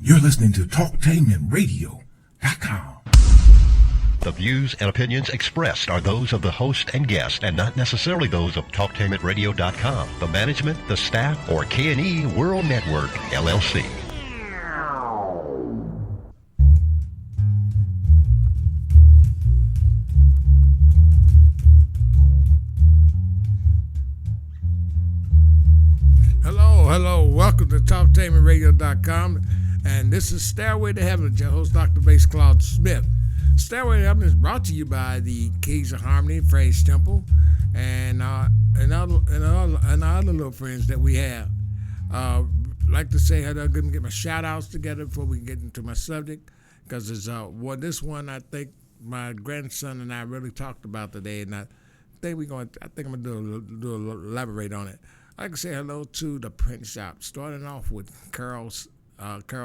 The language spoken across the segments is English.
You're listening to TalkTainmentRadio.com. The views and opinions expressed are those of the host and guest and not necessarily those of TalkTainmentRadio.com, the management, the staff, or K&E World Network, LLC. Hello. Welcome to TalkTainmentRadio.com. And this is Stairway to Heaven with your host, Dr. Bass Claude Smith. Stairway to Heaven is brought to you by the Keys of Harmony, Praise Temple, and our other little friends that we have. Like to say hello, going to get my shout outs together before we get into my subject, because it's this one I think my grandson and I really talked about today, and I think I'm gonna elaborate on it. I'd like to say hello to the print shop, starting off with Carol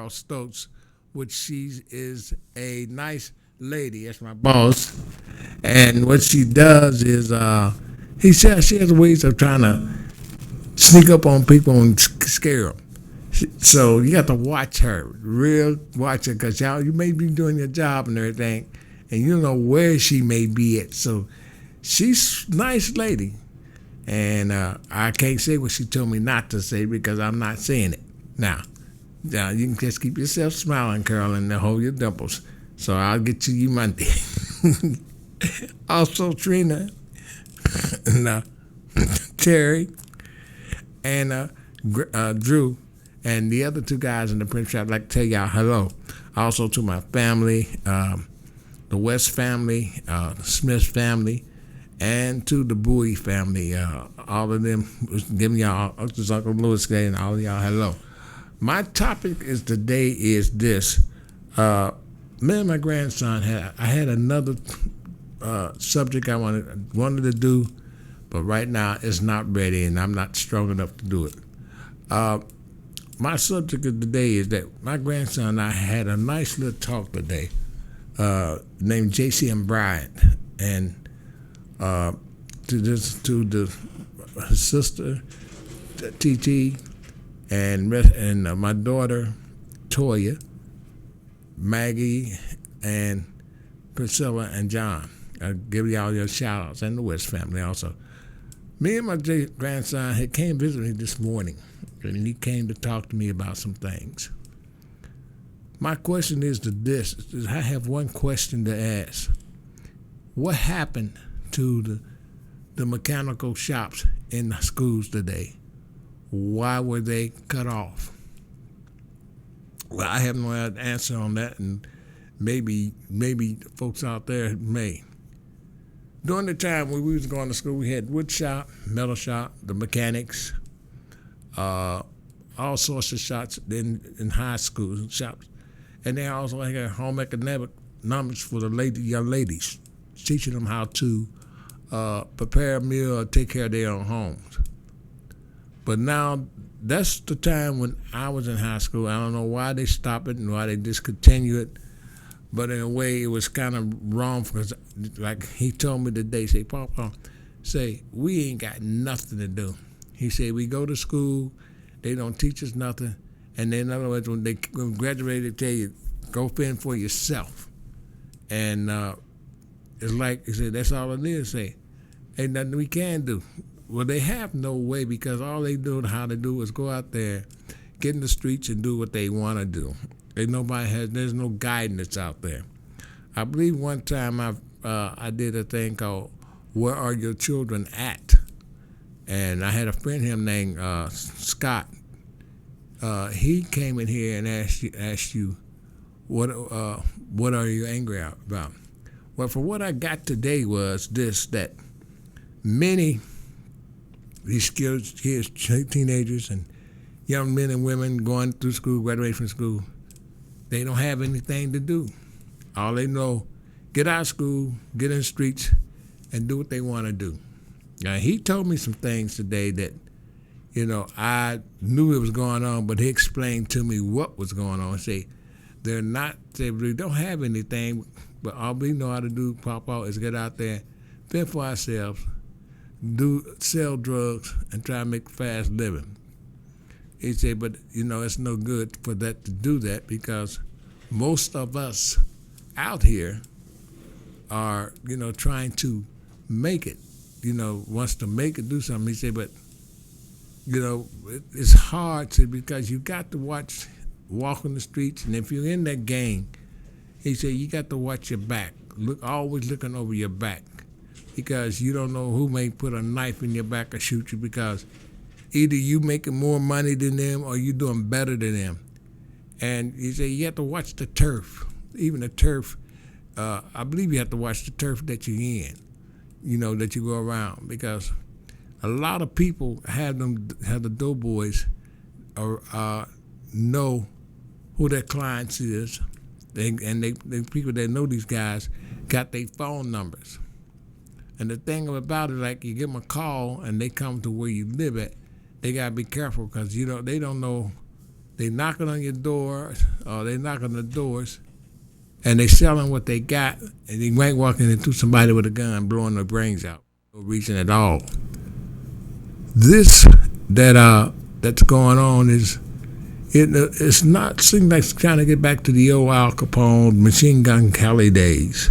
Stokes, which she is a nice lady. That's my boss. And what she does is, she has ways of trying to sneak up on people and scare them. So you got to watch her, because you may be doing your job and everything, and you don't know where she may be at. So she's a nice lady. And I can't say what she told me not to say because I'm not saying it. Now, you can just keep yourself smiling, Carol, and hold your dimples. So I'll get to you Monday. Also, Trina, and Terry, and Drew, and the other two guys in the print shop, I'd like to tell y'all hello. Also to my family, the West family, the Smith family, and to the Bowie family. All of them, giving y'all, Uncle Louis and all of y'all hello. My topic today is this. Me and my grandson had another subject I wanted to do, but right now it's not ready and I'm not strong enough to do it. My subject of today is that my grandson and I had a nice little talk today, named JC and Bryant, and to his sister TT, and my daughter Toya, Maggie, and Priscilla and John. I give y'all your shout outs, and the West family also. Me and my grandson came visit me this morning, and he came to talk to me about some things. My question is I have one question to ask. What happened to the mechanical shops in the schools today? Why were they cut off? Well, I have no answer on that, and maybe folks out there may. During the time when we was going to school, we had wood shop, metal shop, the mechanics, all sorts of shops in high school shops, and they also had home economics for the young ladies, teaching them how to prepare a meal or take care of their own homes. But now, that's the time when I was in high school. I don't know why they stopped it and why they discontinued it, but in a way, it was kind of wrong because, like he told me today, say, Papa, we ain't got nothing to do. He said, we go to school, they don't teach us nothing, and then in other words, when they graduate, they tell you, go fend for yourself. And it's like, he said, that's all it is, ain't nothing we can do. Well, they have no way because all they know how to do is go out there, get in the streets and do what they want to do. There's no guidance out there. I believe one time I did a thing called Where Are Your Children At? And I had a friend him named Scott. He came in here and asked you, what are you angry about? Well, for what I got today was that many these kids, teenagers and young men and women going through school, graduating from school, they don't have anything to do. All they know, get out of school, get in the streets, and do what they want to do. Now, he told me some things today that, I knew it was going on, but he explained to me what was going on. They really don't have anything, but all we know how to do, Papa, is get out there, fend for ourselves, sell drugs, and try to make a fast living. He said, but it's no good for that to do that because most of us out here are, trying to make it, wants to make it, do something. He said, but, it's hard because you got to walk on the streets, and if you're in that gang, he said, you got to watch your back. Always looking over your back because you don't know who may put a knife in your back or shoot you because either you making more money than them or you doing better than them. And he said, you have to watch the turf. Even the turf, I believe you have to watch the turf that you're in, that you go around because a lot of people have the doughboys know who their clients is, they people that know these guys got their phone numbers. And the thing about it, like you give them a call and they come to where you live at, they gotta be careful because they don't know. They knocking on your door or they knock on the doors, and they selling what they got, and they might walk into somebody with a gun blowing their brains out, no reason at all. This that's going on is it's not seems like trying to get back to the old Al Capone Machine Gun Kelly days.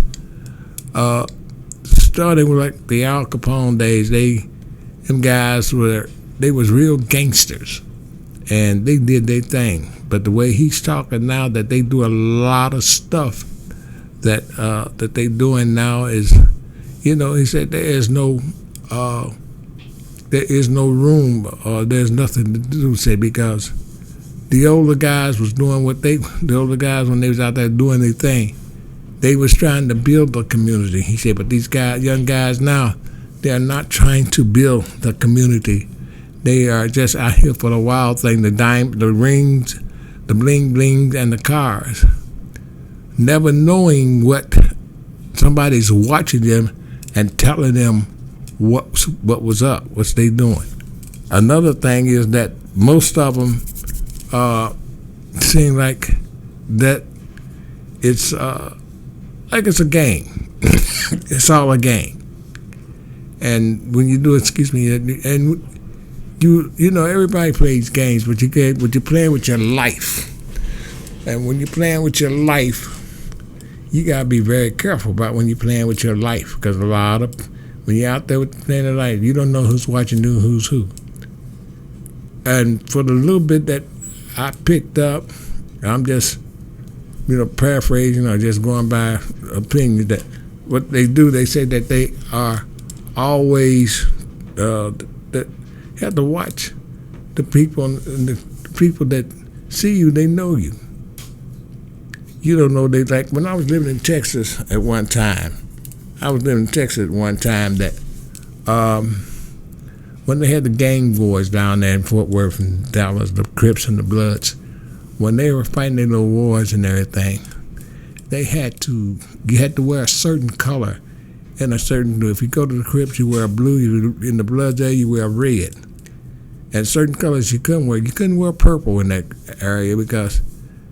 Starting with like the Al Capone days, them guys was real gangsters, and they did their thing. But the way he's talking now, that they do a lot of stuff that they doing now is, he said there is no room or there's nothing to do, say, because the older guys was doing the older guys when they was out there doing their thing, they was trying to build the community. He said, but these young guys now, they're not trying to build the community. They are just out here for the wild thing, the rings, the bling bling, and the cars, never knowing what somebody's watching them and telling them what was up, what they doing. Another thing is that most of them seem like that it's a game. It's all a game. And when you do, and everybody plays games, but you're playing with your life. And when you're playing with your life, you gotta be very careful about when you're playing with your life, because when you're out there playing the life, you don't know who's watching you, who's who. And for the little bit that I picked up, I'm just, paraphrasing or just going by opinion, that what they do, they say that they are always, that you have to watch the people, and the people that see you, they know you. You don't know, they like, when I was living in Texas at one time, that when they had the gang wars down there in Fort Worth and Dallas, the Crips and the Bloods, when they were fighting their little wars and everything, you had to wear a certain color and a certain, if you go to the Crips, you wear blue, in the Bloods there, you wear red. And certain colors you couldn't wear. You couldn't wear purple in that area because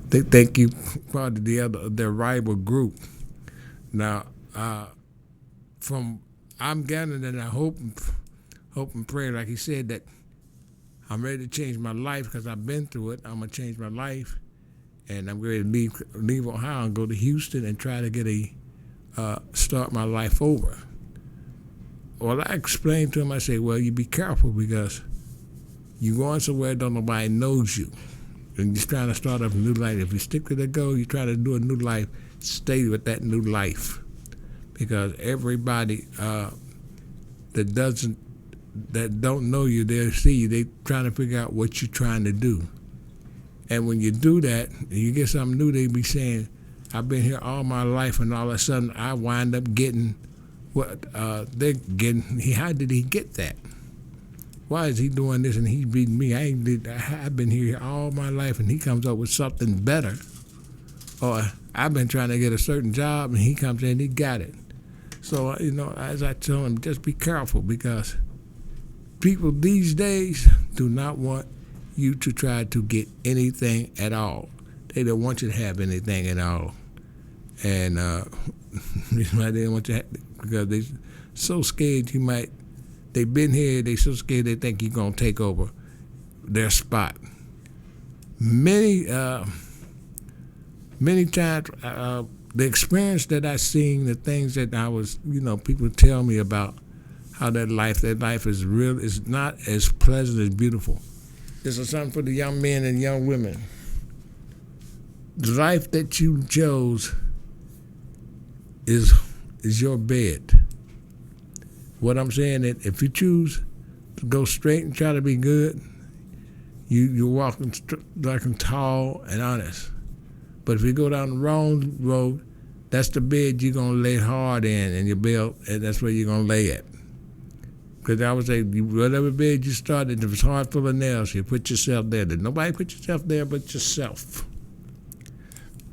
they think you part of their rival group. Now, I'm gathering, and I hope and pray, like he said, that I'm ready to change my life because I've been through it. I'm gonna change my life, and I'm ready to leave Ohio and go to Houston and try to get start my life over. Well, I explained to him, I said, well, you be careful because you're going somewhere don't nobody knows you. And you're trying to start up a new life. If you stick to the goal, you try to do a new life, stay with that new life. Because everybody that don't know you, they'll see you, they trying to figure out what you're trying to do. And when you do that, and you get something new, they be saying, I've been here all my life, and all of a sudden I wind up getting what they're getting. How did he get that? Why is he doing this and he's beating me? I've been here all my life, and he comes up with something better. Or I've been trying to get a certain job, and he comes in and he got it. So, as I tell him, just be careful, because people these days do not want you to try to get anything at all. They don't want you to have anything at all. And they don't want you to because they're so scared they've been here, they're so scared they think you're going to take over their spot. many times the experience that I seen, the things that I was, people tell me about how that life is real, is not as pleasant as beautiful. This is something for the young men and young women. The life that you chose is your bed. What I'm saying is, if you choose to go straight and try to be good, you're walking tall and honest. But if you go down the wrong road, that's the bed you're gonna lay hard in your bed, and that's where you're gonna lay at. Because I would say, whatever bed you started, if it's hard full of nails, you put yourself there. Nobody put yourself there but yourself.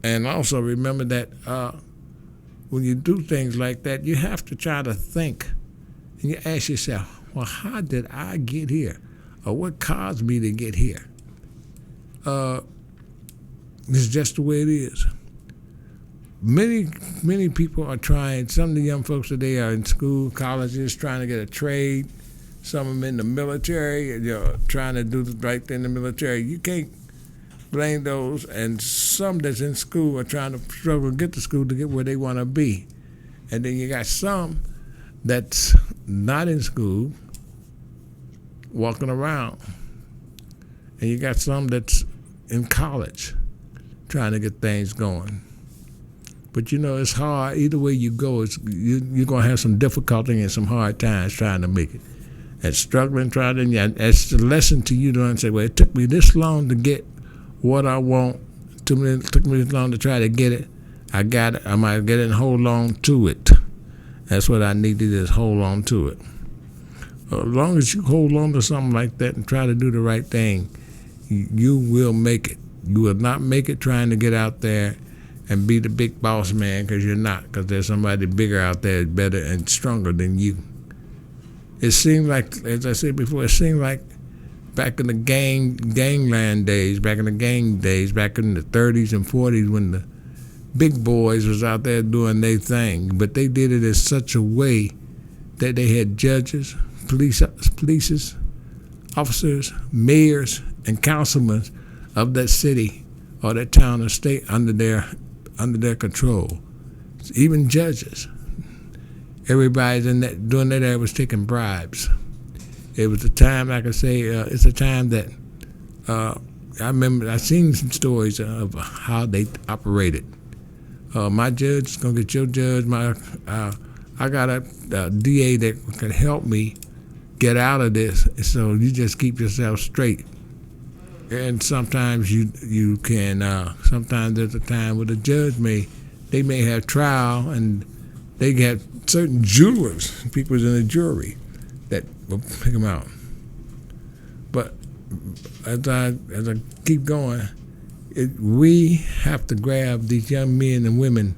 And also remember that when you do things like that, you have to try to think. And you ask yourself, well, how did I get here? Or what caused me to get here? It's just the way it is. Many people are trying. Some of the young folks today are in school, colleges, trying to get a trade. Some of them in the military, trying to do the right thing in the military. You can't blame those. And some that's in school are trying to struggle to get to school to get where they want to be. And then you got some that's not in school walking around. And you got some that's in college trying to get things going. But it's hard. Either way you go, you're going to have some difficulty and some hard times trying to make it. And struggling, it's a lesson to you to understand, well, it took me this long to get what I want. It took me this long to try to get it. I got it. I might get it and hold on to it. That's what I need to do, is hold on to it. As long as you hold on to something like that and try to do the right thing, you will make it. You will not make it trying to get out there and be the big boss man, because you're not, because there's somebody bigger out there, better and stronger than you. It seemed like, as I said before, it seemed like back in the gangland days, back in the gang days, back in the 30s and 40s, when the big boys was out there doing their thing, but they did it in such a way that they had judges, police officers, mayors, and councilmen of that city or that town or state under their control. Even judges. Everybody during that era was taking bribes. It was a time, like I say, it's a time that I remember. I seen some stories of how they operated. My judge is gonna get your judge. I got a DA that can help me get out of this. So you just keep yourself straight. And sometimes you can. Sometimes there's a time where the judge may have trial, and they get certain jurors, people in the jury, that will pick them out. But as I keep going, we have to grab these young men and women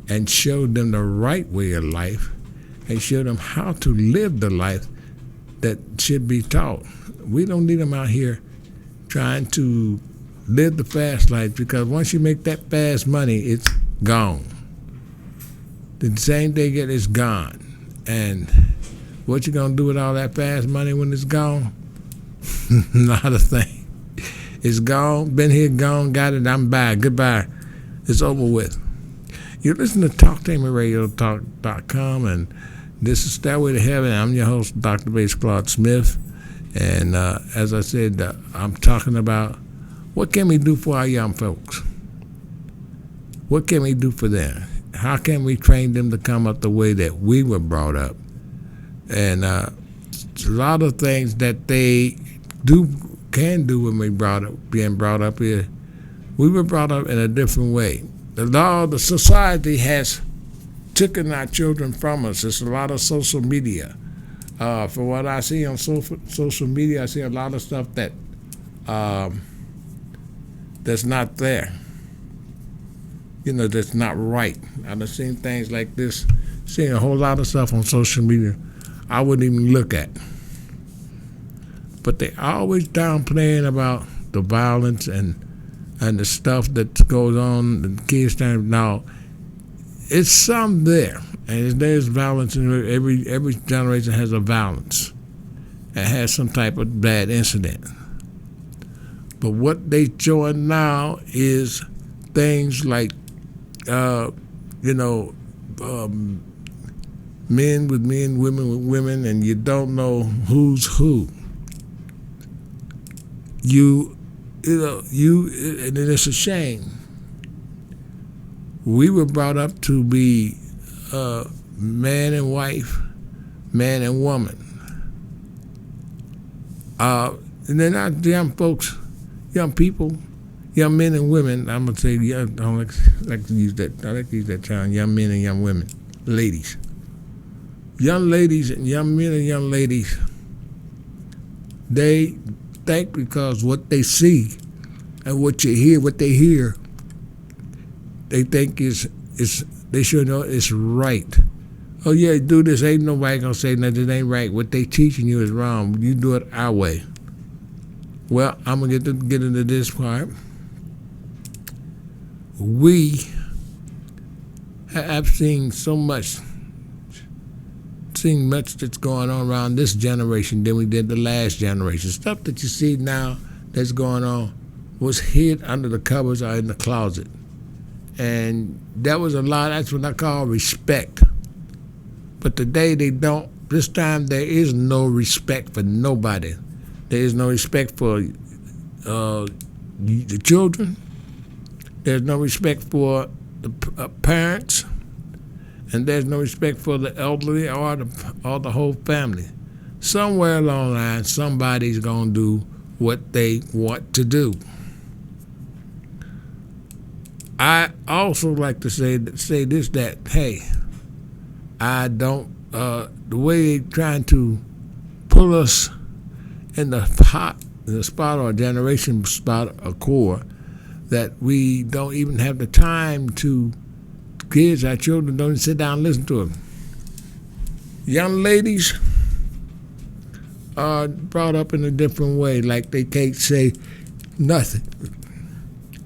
and show them the right way of life, and show them how to live the life that should be taught. We don't need them out here trying to live the fast life, because once you make that fast money, it's gone. The same day it's gone. And what you gonna do with all that fast money when it's gone? Not a thing. It's gone, been here, gone, got it, I'm back, goodbye. It's over with. You're listening to TalkTameRadio.com, and this is Stairway to Heaven. I'm your host, Dr. Bass Claude Smith. And as I said, I'm talking about what can we do for our young folks? What can we do for them? How can we train them to come up the way that we were brought up? And a lot of things that they can do when being brought up here. We were brought up in a different way. The society has taken our children from us. It's a lot of social media. For what I see on social media, I see a lot of stuff that that's not there. That's not right. I've seen things like this, seeing a whole lot of stuff on social media I wouldn't even look at. But they always downplaying about the violence and the stuff that goes on. The kids turn now. It's some there, and there's violence in every generation has a violence. It has some type of bad incident. But what they showing now is things like, men with men, women with women, and you don't know who's who. And it's a shame. We were brought up to be man and wife, man and woman. And then our young folks, young people, young men and women, I'm going to say, I don't like to use that. I like to use that term, young men and young women, ladies. Young ladies and young men and young ladies, they think because what they see and what you hear, what they hear, they think is they should know it's right. Oh yeah, do this. Ain't nobody gonna say nothing. It ain't right. What they teaching you is wrong. You do it our way. Well, I'm gonna get into this part. We have seen much that's going on around this generation than we did the last generation. Stuff that you see now that's going on was hid under the covers or in the closet. And that was a lot. That's what I call respect. But today they don't. This time there is no respect for nobody. There is no respect for the children. There's no respect for the parents. And there's no respect for the elderly or the whole family. Somewhere along the line, somebody's going to do what they want to do. I also like to say this, that, hey, I don't, the way they're trying to pull us in the spot or generation spot or core, that we don't even have the time to, kids, our children don't even sit down and listen to them. Young ladies are brought up in a different way, like they can't say nothing.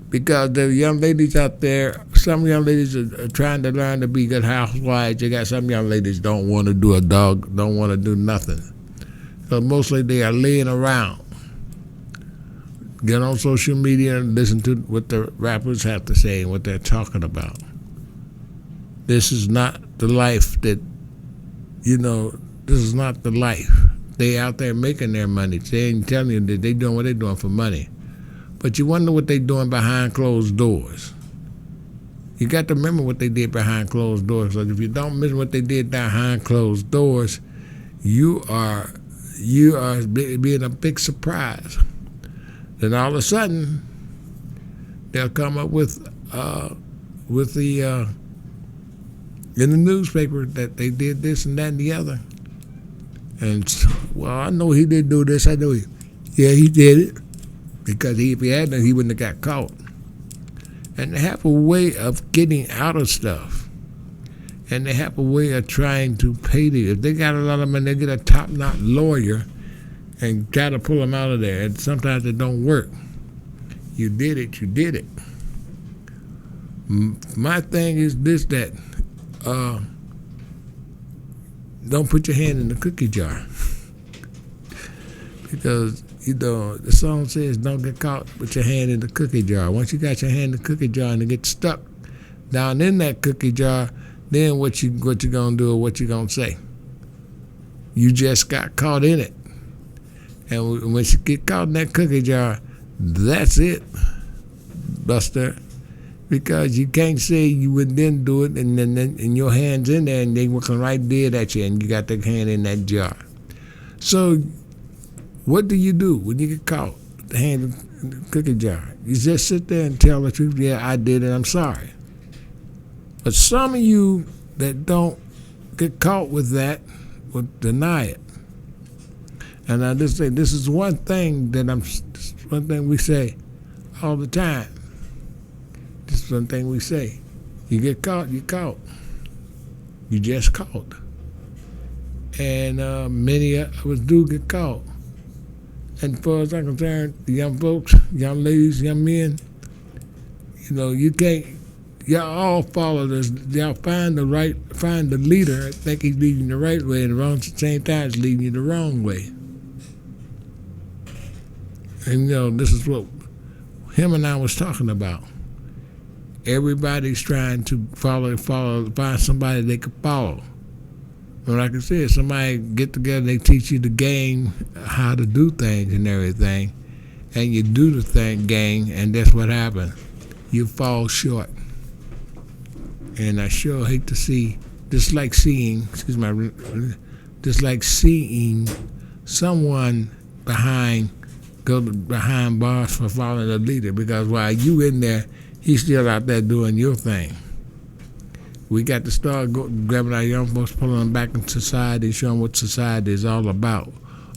Because there are young ladies out there, some young ladies are trying to learn to be good housewives. You got some young ladies don't want to do don't want to do nothing. So mostly they are laying around. Get on social media and listen to what the rappers have to say and what they're talking about. This is not the life that, this is not the life. They out there making their money. They ain't telling you that they doing what they doing for money. But you wonder what they doing behind closed doors. You got to remember what they did behind closed doors. Because if you don't remember what they did behind closed doors, you are being a big surprise. Then all of a sudden, they'll come up with the in the newspaper that they did this and that and the other. And, well, I know he did do this. I know he did it. Because if he hadn't, he wouldn't have got caught. And they have a way of getting out of stuff. And they have a way of trying to pay them. If they got a lot of money, they get a top-notch lawyer and try to pull them out of there. And sometimes it don't work. You did it. My thing is this, that don't put your hand in the cookie jar. Because, the song says don't get caught with your hand in the cookie jar. Once you got your hand in the cookie jar and it gets stuck down in that cookie jar, then what you gonna do or what you gonna say? You just got caught in it. And when you get caught in that cookie jar, that's it, Buster. Because you can't say you would then do it and then your hand's in there and they looking right dead at you and you got the hand in that jar. So what do you do when you get caught with the hand in the cookie jar? You just sit there and tell the truth, yeah, I did it, I'm sorry. But some of you that don't get caught with that will deny it. And I just say, this is one thing we say all the time. This is one thing we say. You get caught, you're caught. You just caught. And many of us do get caught. And as far as I'm concerned, the young folks, young ladies, young men, you can't, y'all all follow this. Y'all find the leader, think he's leading the right way, and at the same time, it's leading you the wrong way. And, this is what him and I was talking about. Everybody's trying to find somebody they could follow. But like I said, somebody get together, they teach you the game, how to do things and everything, and you do the game, and that's what happens. You fall short. And I sure hate to see, just like seeing someone go behind bars for following the leader, because while you in there, he's still out there doing your thing. We got to start grabbing our young folks, pulling them back into society, show them what society is all about.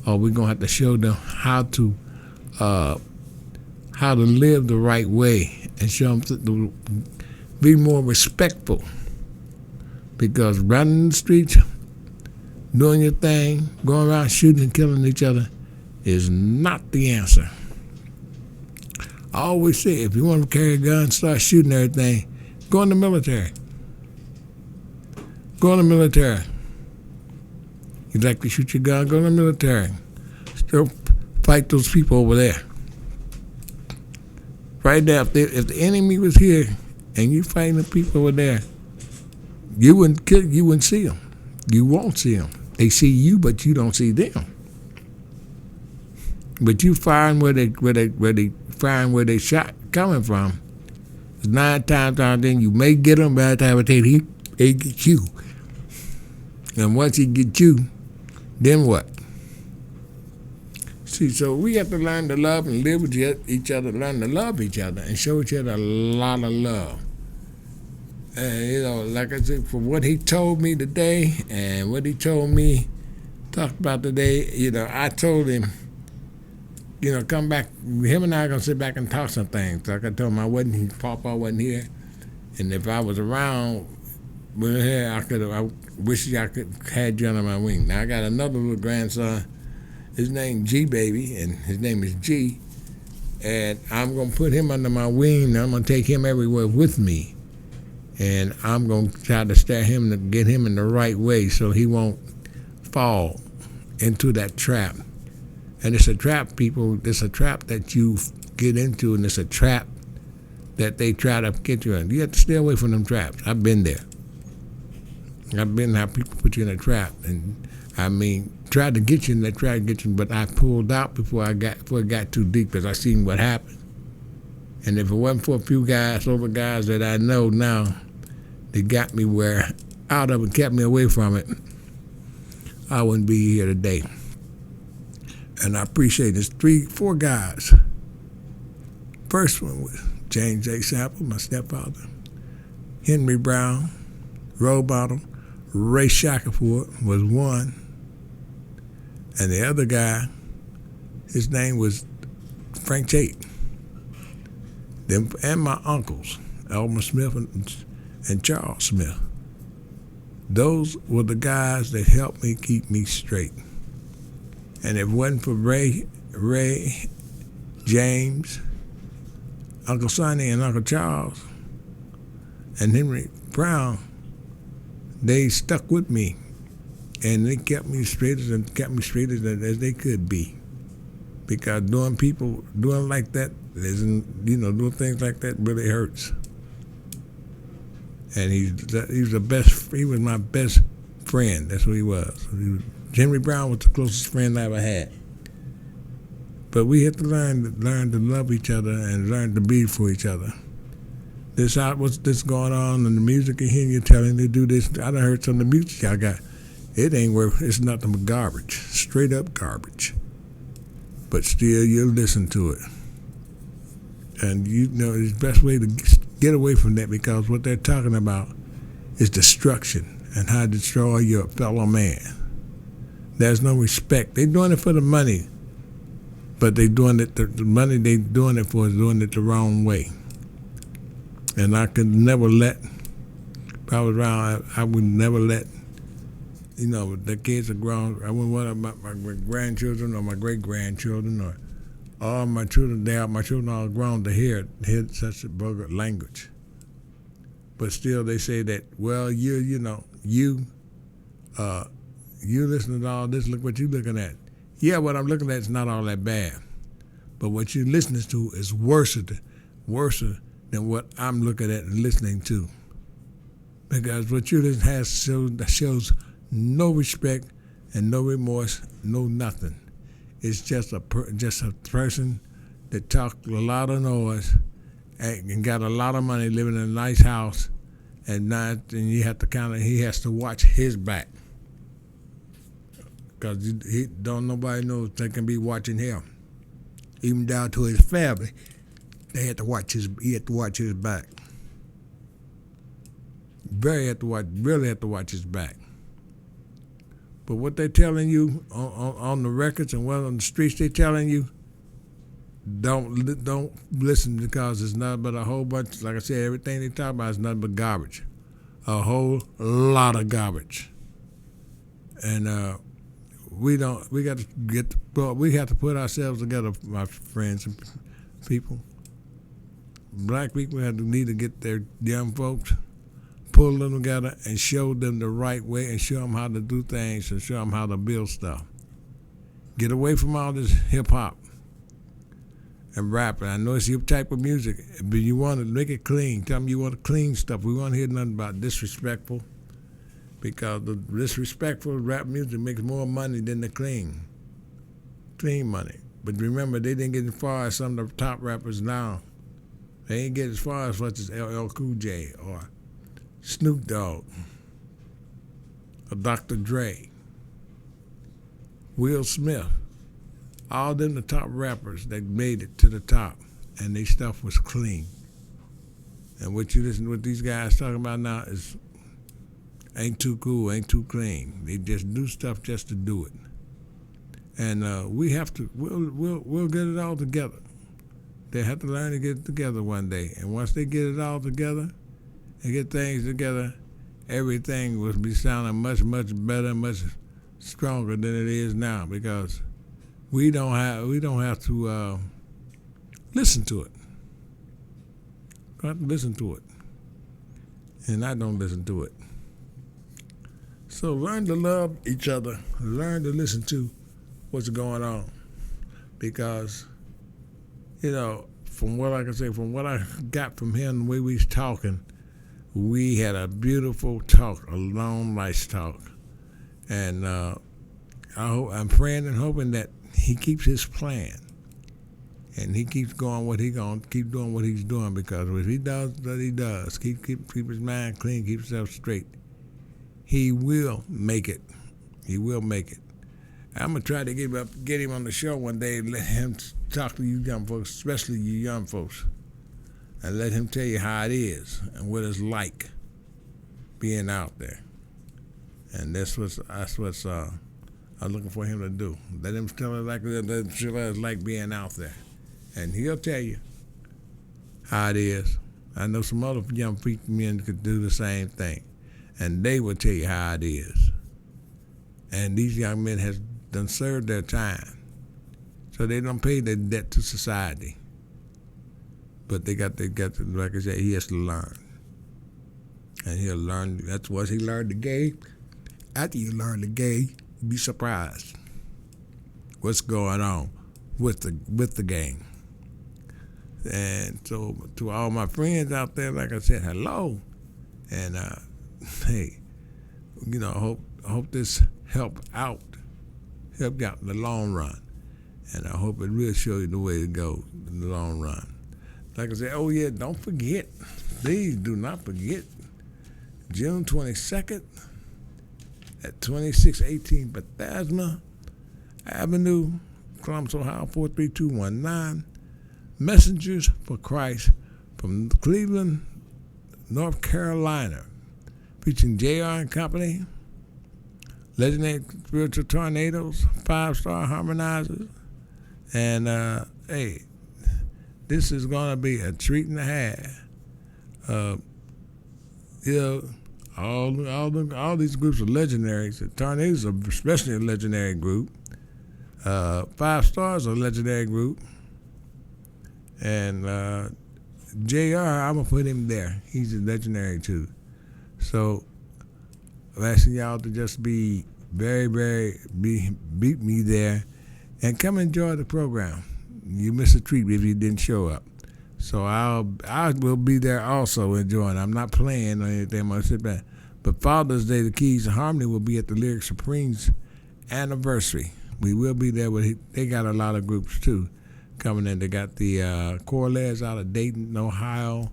Or we're gonna have to show them how to live the right way, and show them to be more respectful. Because running the streets, doing your thing, going around shooting and killing each other is not the answer. I always say, if you want to carry a gun, start shooting everything, go in the military. Go in the military. You'd like to shoot your gun, go in the military. Still fight those people over there. Right now, if the enemy was here and you fighting the people over there, you wouldn't see them. You won't see them. They see you, but you don't see them. But you find where they shot coming from. 9 times out of 10, you may get them, by the time they get you. And once he get you, then what? See, so we have to learn to love and live with each other, learn to love each other, and show each other a lot of love. And, like I said, from what he told me today and what he told me, talked about today, I told him, come back. Him and I are going to sit back and talk some things. Like I told him, Papa wasn't here. And if I was around, I wish I could had you under my wing. Now I got another little grandson. His name G Baby, and his name is G. And I'm gonna put him under my wing. And I'm gonna take him everywhere with me. And I'm gonna try to steer him to get him in the right way so he won't fall into that trap. And it's a trap, people. It's a trap that you get into, and it's a trap that they try to get you in. You have to stay away from them traps. I've been there. I've been how people put you in a trap, and tried to get you in that trap, but I pulled out before it got too deep, because I seen what happened. And if it wasn't for a few guys that I know now, they got me out of it, kept me away from it, I wouldn't be here today. And I appreciate this 4 guys. First one was James J. Sample, my stepfather, Henry Brown, Roe Bottom, Ray Shackelford was one. And the other guy, his name was Frank Tate. And my uncles, Elmer Smith and Charles Smith. Those were the guys that helped me keep me straight. And if it wasn't for Ray, James, Uncle Sonny, and Uncle Charles, and Henry Brown, they stuck with me, and they kept me straight as they could be. Because doing like that, doing things like that really hurts. And he was my best friend. That's what he was. Henry Brown was the closest friend I ever had. But we have to learn to love each other and learn to be for each other. What's this going on in the music and hearing you telling to do this? I done heard some of the music y'all got. It ain't worth. It's nothing but garbage, straight up garbage. But still, you listen to it, and it's the best way to get away from that, because what they're talking about is destruction and how to destroy your fellow man. There's no respect. They're doing it for the money, but they doing it. The money they doing it for is doing it the wrong way. And I could never let. If I was around, I would never let. The kids are grown. I wouldn't want my grandchildren or my great grandchildren or all my children. My children are all grown to hear such a vulgar language. But still, they say that. Well, you listen to all this. Look what you're looking at. Yeah, what I'm looking at is not all that bad. But what you're listening to is worse than what I'm looking at and listening to. Because what you listen has shows no respect and no remorse, no nothing. It's just a person that talk a lot of noise and got a lot of money, living in a nice house, and he has to watch his back. Because nobody knows they can be watching him. Even down to his family, he had to watch his back. Really had to watch his back. But what they're telling you on the records and what on the streets they're telling you, don't listen, because it's nothing but a whole bunch. Like I said, everything they talk about is nothing but garbage, a whole lot of garbage. And we have to put ourselves together, my friends and people. Black people need to get their young folks, pull them together and show them the right way and show them how to do things and show them how to build stuff. Get away from all this hip-hop and rap. And I know it's your type of music, but you want to make it clean. Tell them you want to clean stuff. We want to hear nothing about disrespectful, because the disrespectful rap music makes more money than the clean money. But remember, they didn't get as far as some of the top rappers now. They ain't get as far as much as LL Cool J or Snoop Dogg or Dr. Dre, Will Smith. All them the top rappers that made it to the top, and their stuff was clean. And what you listen to what these guys talking about now is ain't too cool, ain't too clean. They just do stuff just to do it. And we'll get it all together. They have to learn to get it together one day. And once they get it all together and get things together, everything will be sounding much, much better, much stronger than it is now, because we don't have to listen to it. We have to listen to it. And I don't listen to it. So learn to love each other. Learn to listen to what's going on. Because, from what I got from him, the way we was talking, we had a beautiful talk, a long, nice talk. And I'm praying and hoping that he keeps his plan. And he keeps going what he's going to keep doing what he's doing, because if he does what he does, keep his mind clean, keep himself straight, he will make it. He will make it. I'm going to try to get him on the show one day and let him talk to you young folks, especially you young folks, and let him tell you how it is and what it's like being out there. And that's what I'm looking for him to do. Let him tell us what it's like being out there. And he'll tell you how it is. I know some other young men could do the same thing, and they will tell you how it is. And these young men has done served their time, so they don't pay their debt to society. But they got to, like I said, he has to learn, and he'll learn. That's once he learned the game. After you learn the game, you'll be surprised what's going on with the game. And so to all my friends out there, like I said, hello, and hey, I hope this help you out in the long run, and I hope it will show you the way to go in the long run. Like I said, oh yeah, don't forget, please do not forget, June 22nd at 2618 Bethesda Avenue, Columbus, Ohio 43219. Messengers for Christ from Cleveland, North Carolina, featuring JR and Company, Legendary Spiritual Tornadoes, 5-star harmonizers, and hey, this is gonna be a treat and a half. All these groups are legendaries. The Tornadoes are especially a legendary group. 5 Stars are a legendary group. And JR, I'm going to put him there. He's a legendary too. So I'm asking y'all to just be beat me there and come enjoy the program. you miss a treat if you didn't show up. So I will be there also enjoying. I'm not playing or anything. I'm gonna sit back. But Father's Day, the Keys to Harmony will be at the Lyric Supremes anniversary. We will be there, but they got a lot of groups too coming in. They got the Corlairs out of Dayton, Ohio,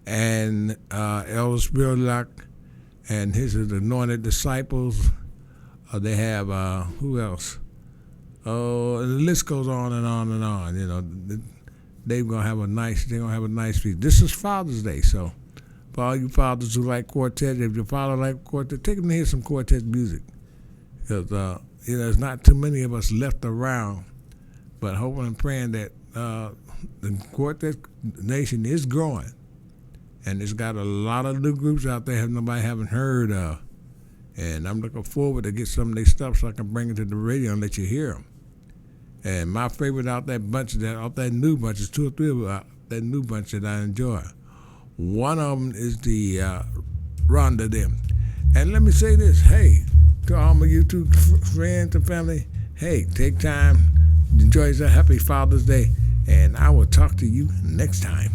and Elvis Spurlock, and his is the Anointed Disciples. They have who else? Oh, the list goes on and on and on. You know, they're gonna have a nice feast. This is Father's Day, so for all you fathers who like quartet, if your father like quartet, take them to hear some quartet music, because you know, there's not too many of us left around. But hoping and praying that the quartet nation is growing, and it's got a lot of new groups out there nobody haven't heard of. And I'm looking forward to get some of their stuff so I can bring it to the radio and let you hear them. And my favorite out that new bunch, is two or three of that new bunch that I enjoy. One of them is the Rhonda them. And let me say this, hey, to all my YouTube friends and family, hey, take time, enjoy your happy Father's Day, and I will talk to you next time.